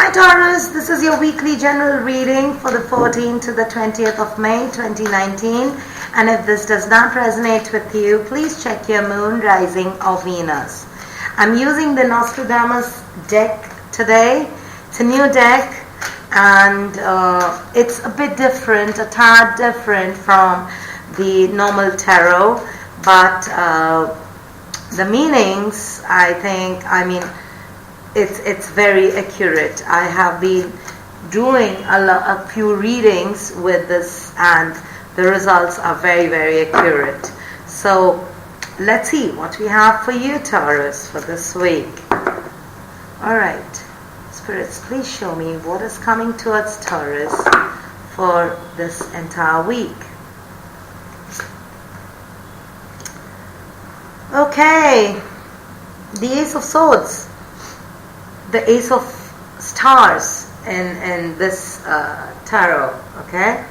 Hi Taurus, this is your weekly general reading for the 14th to the 20th of May 2019, and if this does not resonate with you, please check your moon, rising or Venus. I'm using the Nostradamus deck today. It's a new deck and it's a bit different, a tad different from the normal tarot, but the meanings, it's very accurate. I have been doing a few readings with this and the results are very, very accurate. So let's see what we have for you, Taurus, for this week. Alright, spirits, please show me what is coming towards Taurus for this entire week. Okay, the Ace of Swords, the Ace of Stars in this tarot, okay?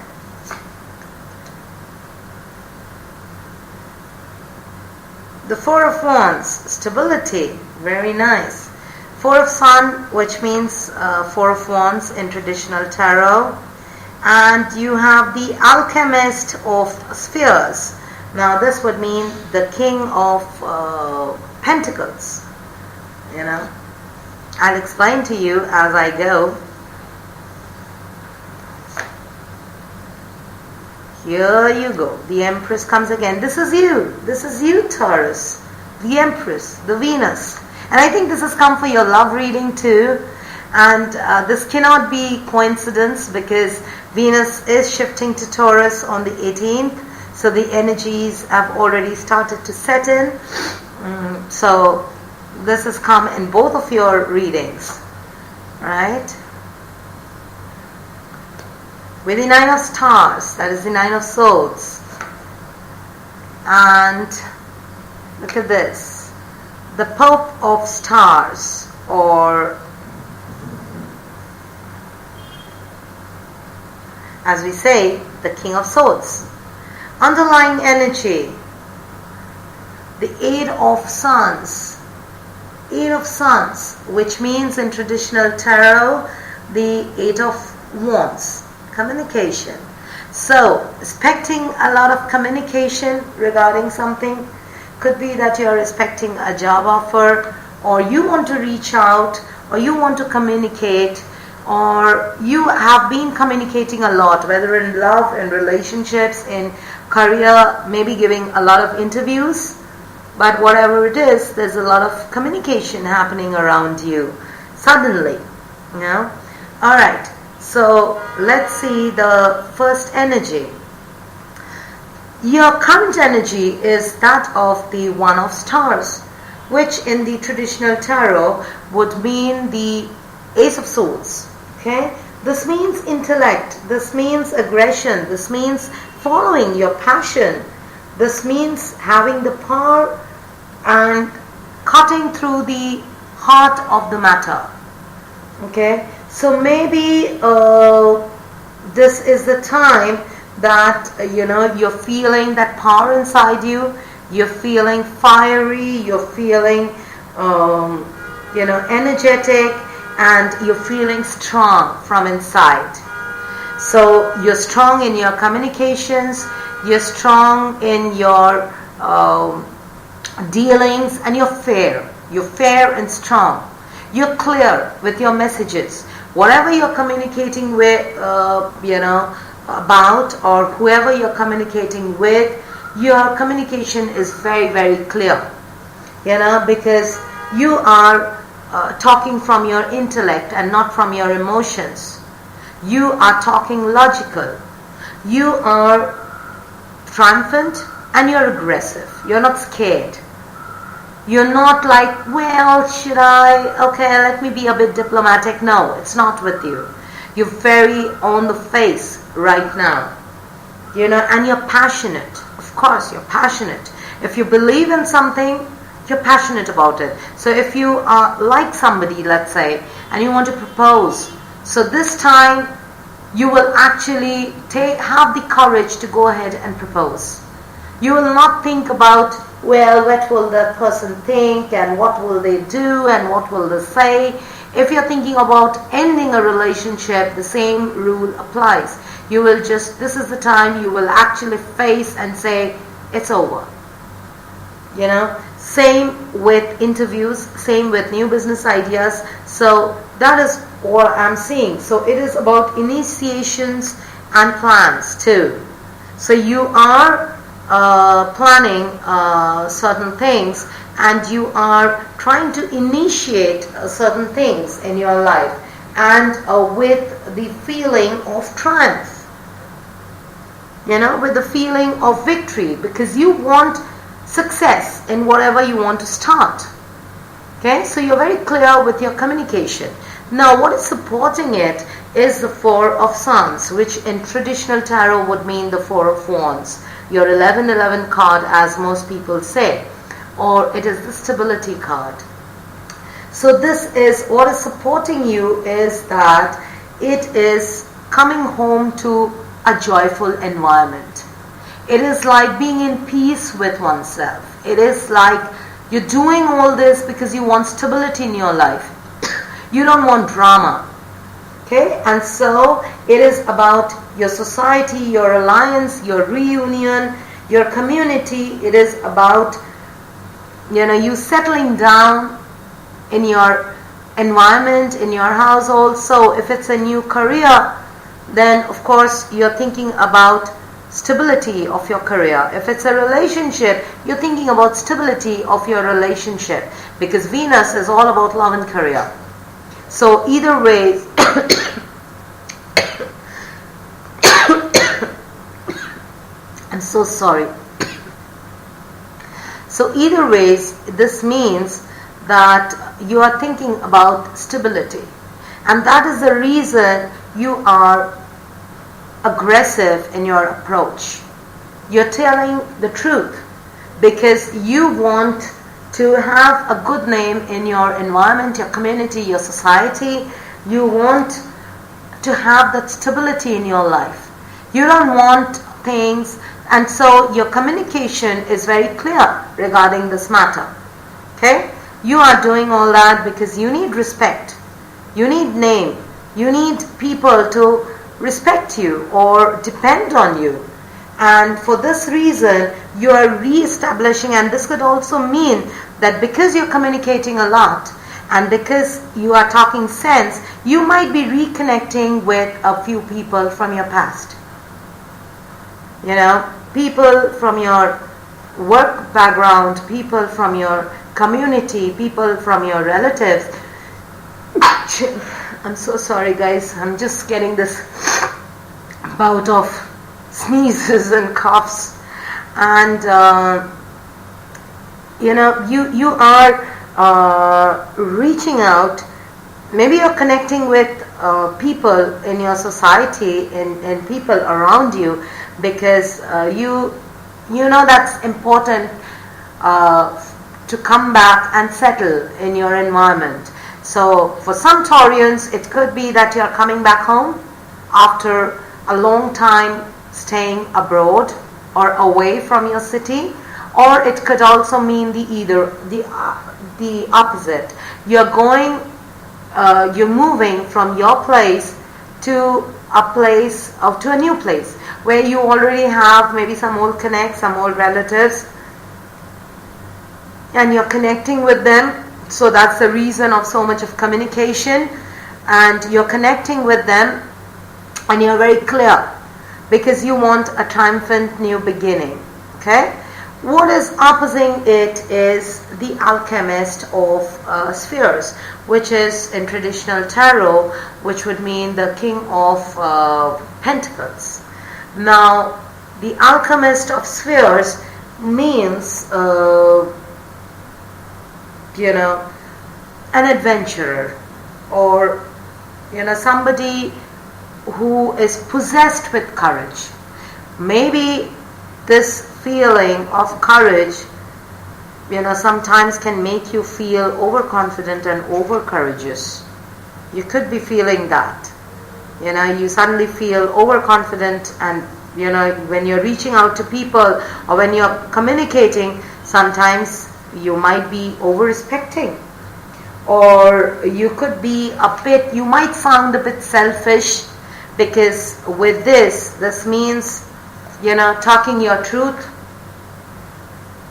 The Four of Wands, stability, very nice. Four of Sun, which means Four of Wands in traditional tarot. And you have the Alchemist of Spheres. Now this would mean the King of Pentacles, you know. I'll explain to you as I go. Here you go. The Empress comes again. This is you. This is you, Taurus. The Empress, the Venus. And I think this has come for your love reading too. And this cannot be coincidence because Venus is shifting to Taurus on the 18th. So the energies have already started to set in. So this has come in both of your readings, right? With the Nine of Stars, that is the Nine of Swords. And look at this, the Pope of Stars, or as we say, the King of Swords. Underlying energy, the Eight of Suns. Eight of Suns, which means in traditional tarot, the Eight of Wands, communication. So, expecting a lot of communication regarding something. Could be that you're expecting a job offer, or you want to reach out, or you want to communicate, or you have been communicating a lot, whether in love, in relationships, in career, maybe giving a lot of interviews. But whatever it is, there's a lot of communication happening around you suddenly, you know. Alright, so let's see the first energy. Your current energy is that of the One of Stars, which in the traditional tarot would mean the Ace of Swords. Okay, this means intellect, this means aggression, this means following your passion, this means having the power and cutting through the heart of the matter. Okay, so maybe this is the time that you're feeling that power inside you, you're feeling fiery, you're feeling energetic, and you're feeling strong from inside. So you're strong in your communications, you're strong in your dealings, and you're fair. You're fair and strong. You're clear with your messages. Whatever you're communicating with, about, or whoever you're communicating with, your communication is very, very clear. Because you are talking from your intellect and not from your emotions. You are talking logical. You are triumphant and you're aggressive. You're not scared. You're not like, well, should I? Okay, let me be a bit diplomatic. No, it's not with you. You're very on the face right now. And you're passionate. Of course, you're passionate. If you believe in something, you're passionate about it. So if you like somebody, let's say, and you want to propose, so this time you will actually have the courage to go ahead and propose. You will not think about, well, what will that person think and what will they do and what will they say. If you're thinking about ending a relationship, the same rule applies. You will just, this is the time you will actually face and say, it's over. You know, same with interviews, same with new business ideas. So that is what I'm seeing. So it is about initiations and plans too. So you are planning certain things, and you are trying to initiate certain things in your life, and with the feeling of triumph, you know, with the feeling of victory, because you want success in whatever you want to start. Okay, so you're very clear with your communication. Now, what is supporting it is the Four of Wands, which in traditional tarot would mean the Four of Wands, your 1111 card, as most people say, or it is the stability card. So this is what is supporting you, is that it is coming home to a joyful environment. It is like being in peace with oneself. It is like you're doing all this because you want stability in your life. You don't want drama. Okay? And so it is about your society, your alliance, your reunion, your community. It is about, you know, you settling down in your environment, in your household. So if it's a new career, then of course you're thinking about stability of your career. If it's a relationship, you're thinking about stability of your relationship, because Venus is all about love and career. So either way, I'm so sorry. So either ways, this means that you are thinking about stability, and that is the reason you are aggressive in your approach. You're telling the truth because you want to have a good name in your environment, your community, your society. You want to have that stability in your life. You don't want things, and so your communication is very clear regarding this matter. Okay? You are doing all that because you need respect. You need name. You need people to respect you or depend on you. And for this reason, you are re-establishing, and this could also mean that because you're communicating a lot and because you are talking sense, you might be reconnecting with a few people from your past. You know, people from your work background, people from your community, people from your relatives. I'm so sorry, guys. I'm just getting this bout of sneezes and coughs, and you know, you are reaching out. Maybe you're connecting with people in your society and people around you, because you know that's important to come back and settle in your environment. So for some Taurians, it could be that you're coming back home after a long time staying abroad or away from your city, or it could also mean the opposite. You're moving from your place to a place, or to a new place where you already have maybe some old connects, some old relatives, and you're connecting with them. So that's the reason of so much of communication, and you're connecting with them, and you're very clear because you want a triumphant new beginning. Okay? What is opposing it is the alchemist of spheres, which is in traditional tarot, which would mean the king of pentacles. Now, the alchemist of spheres means you know, an adventurer, or you know, somebody who is possessed with courage. Maybe this feeling of courage, you know, sometimes can make you feel overconfident and overcourageous. You could be feeling that. You know, you suddenly feel overconfident, and you know, when you're reaching out to people or when you're communicating, sometimes you might be over-respecting, or you could be a bit, you might sound a bit selfish, because with this means, talking your truth.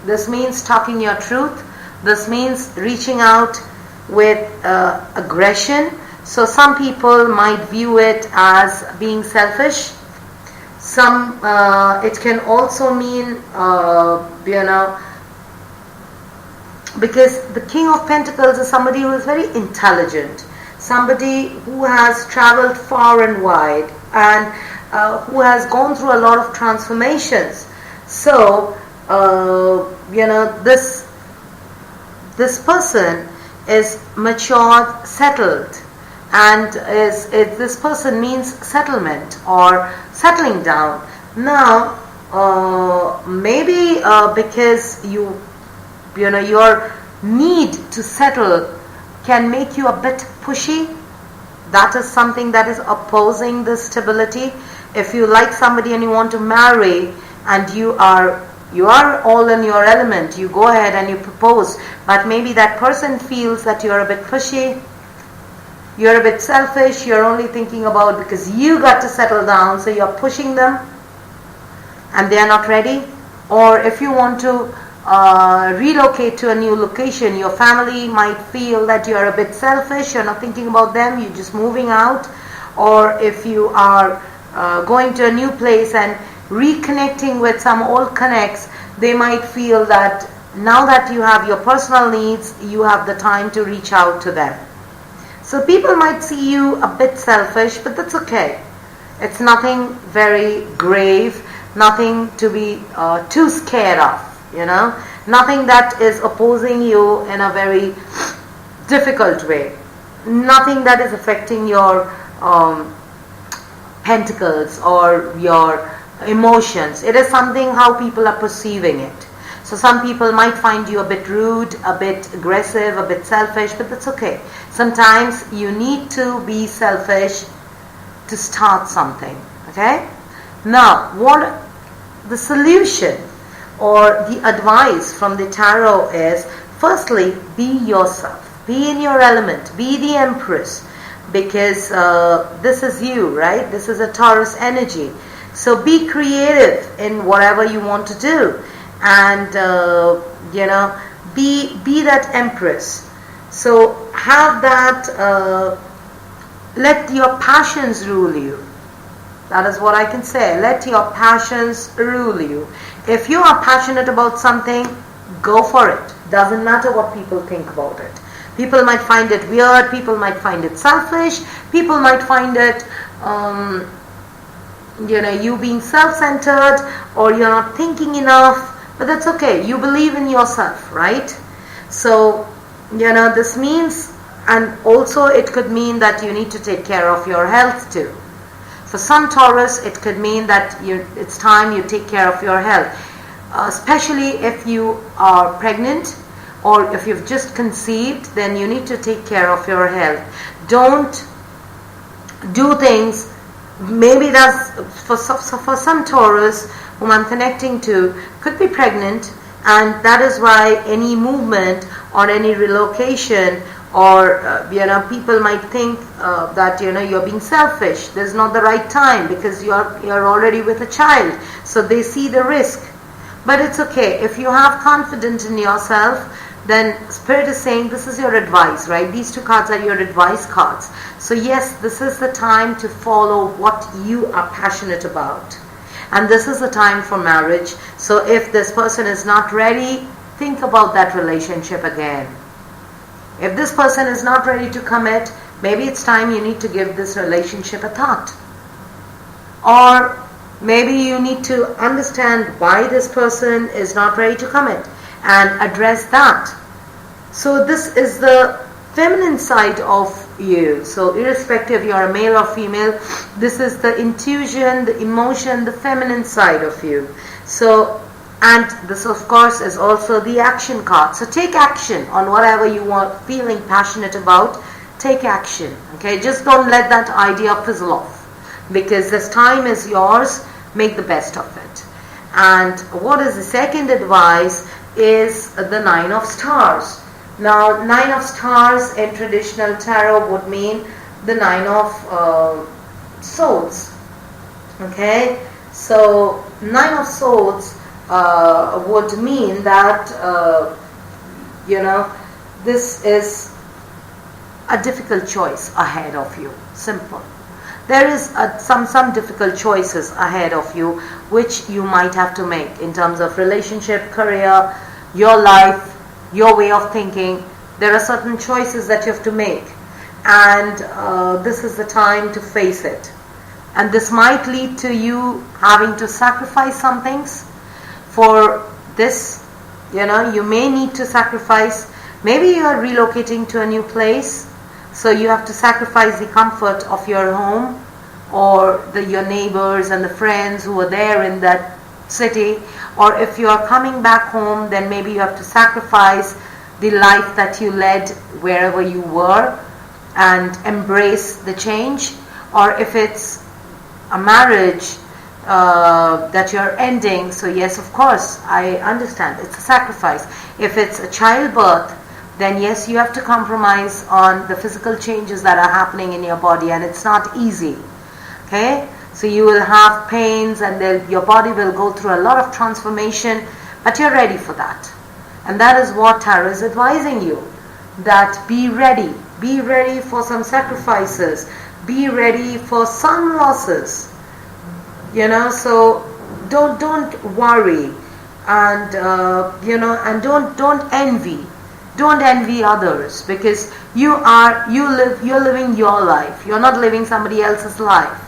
This means talking your truth. This means reaching out with aggression. So some people might view it as being selfish. Some, it can also mean, because the King of Pentacles is somebody who is very intelligent, somebody who has traveled far and wide, and who has gone through a lot of transformations. So, this person is matured, settled, and this person means settlement or settling down. Now, maybe because your need to settle can make you a bit pushy. That is something that is opposing the stability. If you like somebody and you want to marry, and you are all in your element, you go ahead and you propose, but maybe that person feels that you're a bit pushy, you're a bit selfish, you're only thinking about because you got to settle down, so you're pushing them and they are not ready. Or if you want to relocate to a new location, your family might feel that you're a bit selfish, you're not thinking about them, you're just moving out. Or if you are going to a new place and reconnecting with some old connects, they might feel that now that you have your personal needs, you have the time to reach out to them. So people might see you a bit selfish, but that's okay. It's nothing very grave, nothing to be too scared of, nothing that is opposing you in a very difficult way, nothing that is affecting your pentacles or your emotions. It is something how people are perceiving it. So some people might find you a bit rude, a bit aggressive, a bit selfish, but that's okay. Sometimes you need to be selfish to start something. Okay? Now, what the solution or the advice from the tarot is, firstly, be yourself. Be in your element. Be the Empress. Because this is you, right? This is a Taurus energy. So be creative in whatever you want to do. And, be that Empress. So have that, let your passions rule you. That is what I can say. Let your passions rule you. If you are passionate about something, go for it. Doesn't matter what people think about it. People might find it weird. People might find it selfish. People might find it, you being self-centered, or you're not thinking enough. But that's okay. You believe in yourself, right? So, this means, and also it could mean that you need to take care of your health too. For some Taurus, it could mean that it's time you take care of your health. Especially if you are pregnant or if you've just conceived, then you need to take care of your health. Don't do things, maybe that's for some Taurus whom I'm connecting to, could be pregnant, and that is why any movement or any relocation or people might think that you're being selfish. There's not the right time because you're already with a child, so they see the risk. But it's okay if you have confidence in yourself. Then Spirit is saying this is your advice, right? These two cards are your advice cards. So yes, this is the time to follow what you are passionate about. And this is the time for marriage. So if this person is not ready, think about that relationship again. If this person is not ready to commit, maybe it's time you need to give this relationship a thought. Or maybe you need to understand why this person is not ready to commit and address that. So this is the feminine side of you. So irrespective you're a male or female, this is the intuition, the emotion, the feminine side of you. So, and this of course is also the action card. So take action on whatever you are feeling passionate about. Take action. Okay, just don't let that idea fizzle off, because this time is yours. Make the best of it. And what is the second advice is the Nine of Stars. Now, 9 of stars in traditional tarot would mean the 9 of swords. Okay, so 9 of swords would mean that this is a difficult choice ahead of you. Simple. There is some difficult choices ahead of you which you might have to make in terms of relationship, career, your life, your way of thinking. There are certain choices that you have to make, and this is the time to face it. And this might lead to you having to sacrifice some things. For this, you may need to sacrifice. Maybe you are relocating to a new place, so you have to sacrifice the comfort of your home or your neighbors and the friends who are there in that city. Or if you are coming back home, then maybe you have to sacrifice the life that you led wherever you were and embrace the change. Or if it's a marriage that you're ending, so yes, of course, I understand, it's a sacrifice. If it's a childbirth, then yes, you have to compromise on the physical changes that are happening in your body, and it's not easy. Okay, so you will have pains, and your body will go through a lot of transformation, but you're ready for that. And that is what Tarot is advising you, that be ready for some sacrifices, be ready for some losses. So don't worry, and and don't envy. Don't envy others, because you're living your life. You're not living somebody else's life.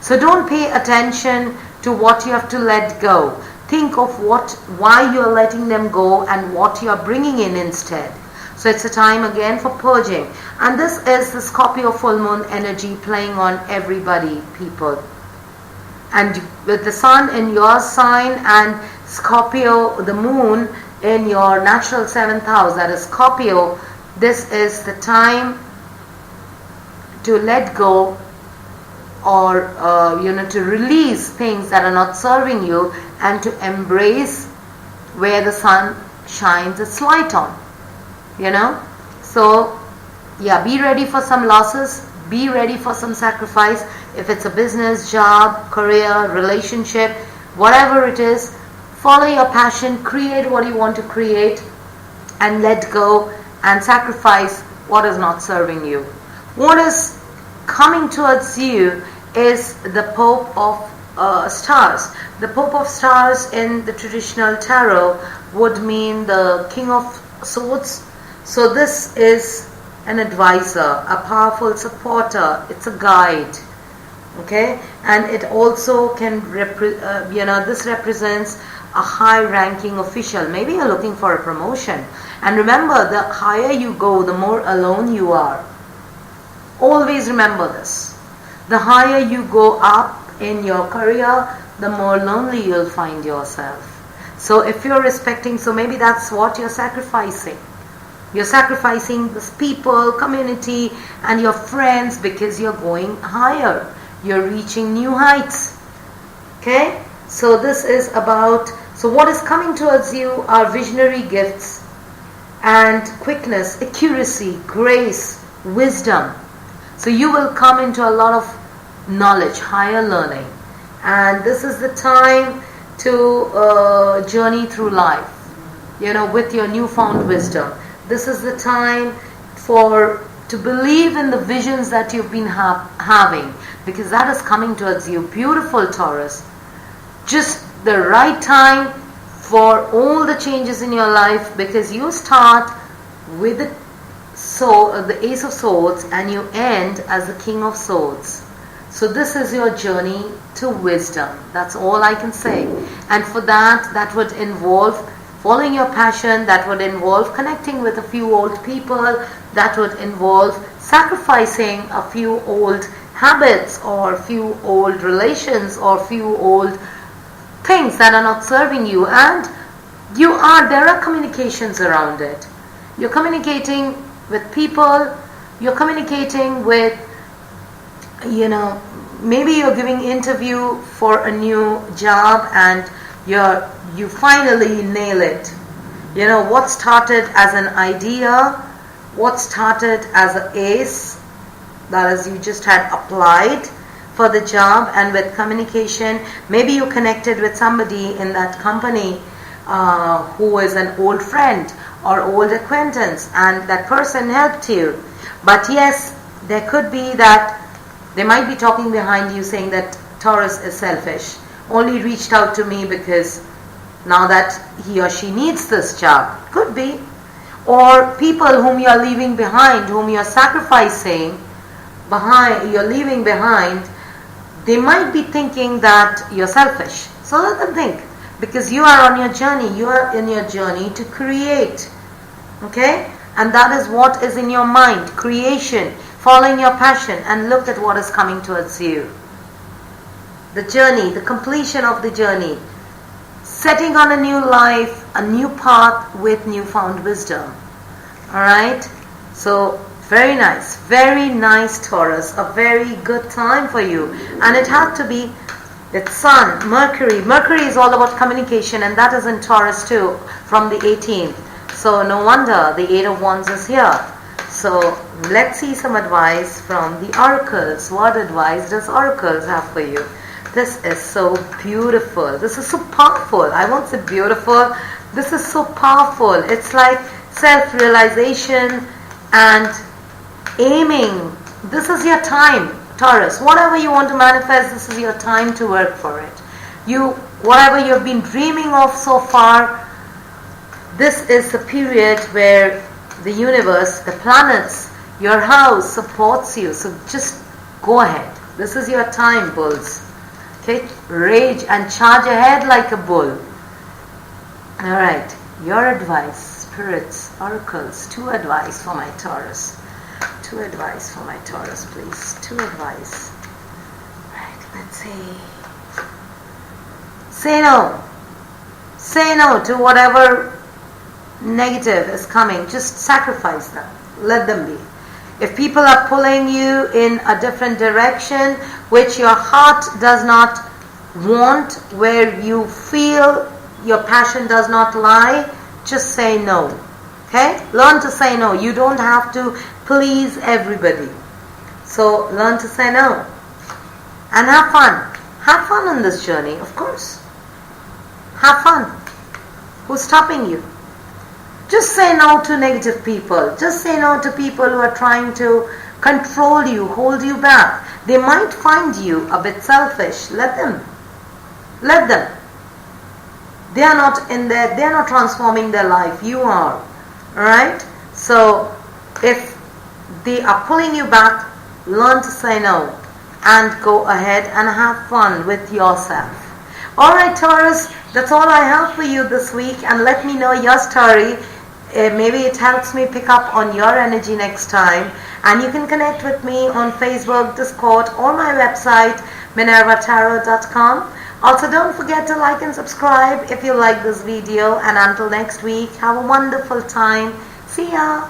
So don't pay attention to what you have to let go. Think of why you're letting them go and what you're bringing in instead. So it's a time again for purging. And this is the Scorpio full moon energy playing on everybody, people. And with the sun in your sign and Scorpio, the moon, in your natural 7th house, that is Scorpio, this is the time to let go, or to release things that are not serving you, and to embrace where the sun shines its light on. So yeah, be ready for some losses, be ready for some sacrifice. If it's a business, job, career, relationship, whatever it is, follow your passion, create what you want to create, and let go and sacrifice what is not serving you. What is coming towards you is the Pope of Stars. The Pope of Stars in the traditional tarot would mean the King of Swords. So this is an advisor, a powerful supporter. It's a guide. Okay, and it also can this represents a high-ranking official. Maybe you're looking for a promotion. And remember, the higher you go, the more alone you are. Always remember this. The higher you go up in your career, the more lonely you'll find yourself. So if you're respecting, so maybe that's what you're sacrificing. You're sacrificing this people, community, and your friends, because you're going higher. You're reaching new heights. Okay? So this is about, so what is coming towards you are visionary gifts and quickness, accuracy, grace, wisdom. So you will come into a lot of knowledge, higher learning. And this is the time to journey through life, with your newfound wisdom. This is the time to believe in the visions that you've been having, because that is coming towards you. Beautiful Taurus. Just the right time for all the changes in your life, because you start with the Ace of Swords and you end as the King of Swords. So this is your journey to wisdom. That's all I can say. And for that would involve following your passion, that would involve connecting with a few old people, that would involve sacrificing a few old habits or a few old relations or a few old things that are not serving you. And there are communications around it. You're communicating with people, you're communicating with, maybe you're giving interview for a new job and you finally nail it. You know, what started as an idea, what started as an ace, that is, you just had applied for the job, and with communication, maybe you connected with somebody in that company who is an old friend or old acquaintance, and that person helped you. But yes, there could be that they might be talking behind you saying that Taurus is selfish, only reached out to me because now that he or she needs this job. Could be. Or people whom you are leaving behind, whom you are sacrificing behind, you're leaving behind, they might be thinking that you're selfish. So let them think, because you are on your journey. You are in your journey to create. Okay? And that is what is in your mind. Creation. Following your passion, and look at what is coming towards you. The journey, the completion of the journey. Setting on a new life, a new path with newfound wisdom. Alright? So, very nice Taurus. A very good time for you. And it had to be with Sun, Mercury. Mercury is all about communication, and that is in Taurus too, from the 18th. So no wonder the 8 of Wands is here. So let's see some advice from the oracles. What advice does oracles have for you? This is so beautiful. This is so powerful. I won't say beautiful. This is so powerful. It's like self-realization and aiming. This is your time, Taurus. Whatever you want to manifest, this is your time to work for it. Whatever you've been dreaming of so far, this is the period where the universe, the planets, your house supports you. So just go ahead. This is your time, bulls. Okay? Rage and charge ahead like a bull. Alright. Your advice, spirits, oracles. 2 advice for my Taurus. 2 advice for my Taurus, please. 2 advice. Right. Let's see. Say no. Say no to whatever negative is coming. Just sacrifice them. Let them be. If people are pulling you in a different direction which your heart does not want, where you feel your passion does not lie, just say no. Okay? Learn to say no. You don't have to please everybody. So learn to say no. And have fun. Have fun on this journey, of course. Have fun. Who's stopping you? Just say no to negative people. Just say no to people who are trying to control you, hold you back. They might find you a bit selfish. Let them. Let them. They are not in there. They are not transforming their life. You are. Alright? So, if they are pulling you back, learn to say no. And go ahead and have fun with yourself. Alright, Taurus. That's all I have for you this week. And let me know your story. Maybe it helps me pick up on your energy next time. And you can connect with me on Facebook, Discord, or my website, minervatarot.com. Also, don't forget to like and subscribe if you like this video. And until next week, have a wonderful time. See ya!